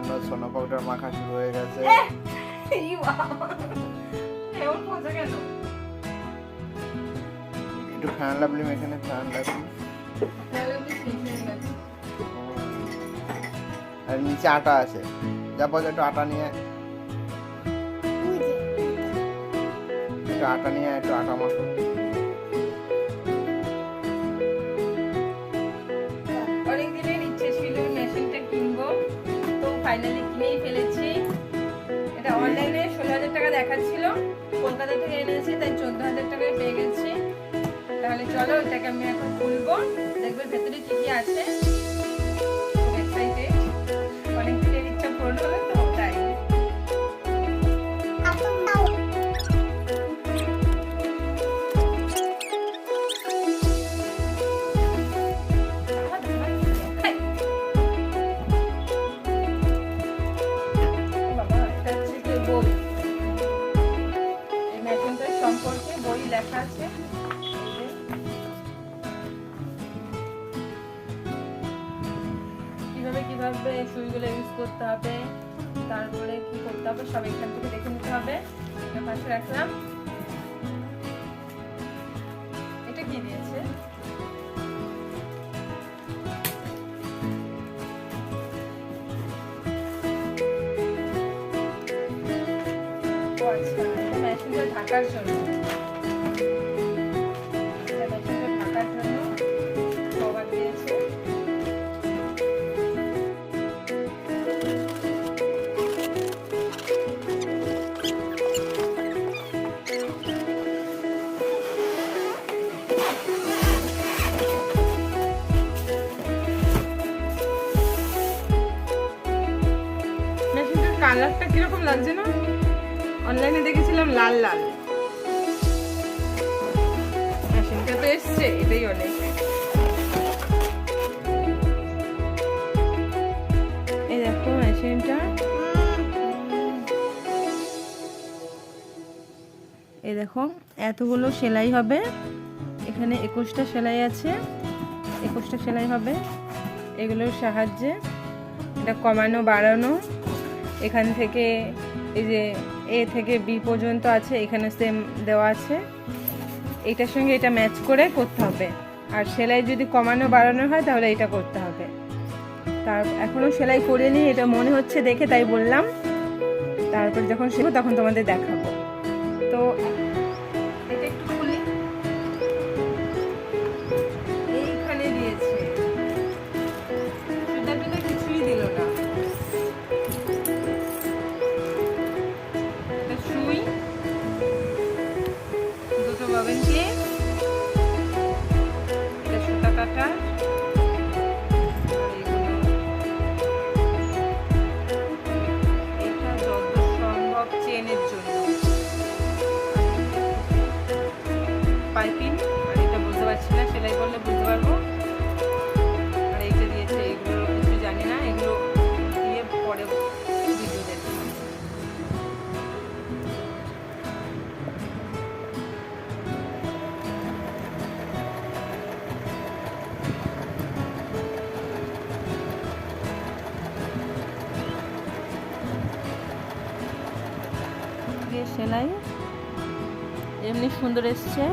জন্য সোনা পাউডার মাখা শুরু হয়ে গেছে। একটু ফ্যান লাভলি এখানে ফ্যান লাভলি আর নিচে আটা আছে, যা বলে একটু আটা নিয়ে, একটু আটা নিয়ে একটু আটা মাখো। অনেকদিনের ইচ্ছে ছিল মেশিনটা কিনবো, তো ফাইনালি কিনেই ফেলেছি। এটা অনলাইনে 16,000 টাকা দেখাচ্ছিল, কলকাতা থেকে এনেছি তাই 14,000 টাকায় পেয়ে গেছি। তাহলে চলো এটাকে আমি এখন খুলবো, দেখবে ভেতরে কি কি আছে। খুব এক্সাইটেড, অনেকদিনের ইচ্ছা পূরণ হলো তো তাই। সম্পর্কে বই লেখা আছে, কিভাবে কিভাবে সুইগুলো ইউজ করতে হবে, তারপরে কি করতে হবে সব এখান থেকে দেখে নিতে হবে। এটা পাশে রাখলাম। এটা কি দিয়েছে? আচ্ছা, এটা মেশিনটা ঢাকার জন্য, মেশিনটা ঢাকার জন্য কভার দিয়েছে। মেশিনটার কালারটা কিরকম লাগছে না? অনলাইনে দেখেছিলাম লাল লাল, মেশিনটা তো এসছে, এটাই অনেক। এই দেখো মেশিনটা, এই দেখো এতগুলো সেলাই হবে, এখানে 21টা সেলাই আছে, 21টা সেলাই হবে এগুলোর সাহায্যে। এটা কমানো বাড়ানো, এখান থেকে এই যে এ থেকে বি পর্যন্ত আছে, এখানে সেম দেওয়া আছে, এইটার সঙ্গে এটা ম্যাচ করে করতে হবে। আর সেলাই যদি কমানো বাড়ানো হয় তাহলে এটা করতে হবে। তার এখনো সেলাই করিনি, এটা মনে হচ্ছে দেখে তাই বললাম, তারপর যখন শিখবো তখন তোমাদের দেখাবো। তো এটা একটু খুলি, এইখানে দিয়েছে, সুতাটা কিছুই দিল না। সুই, দুটো ববিন ক্লিপ, এটা সুতা কাটা, এটা যত সম্ভব চেনের জন্য পাইপিং, আর এটা বুঝতে পারছি না, সেলাই করলে বুঝতে পারবো। আর এইটা দিয়েছে, এগুলো কিছু জানি না, এগুলো দিয়ে পরে ভিডিও দেখবো। সেলাই এমনি সুন্দর এসছে,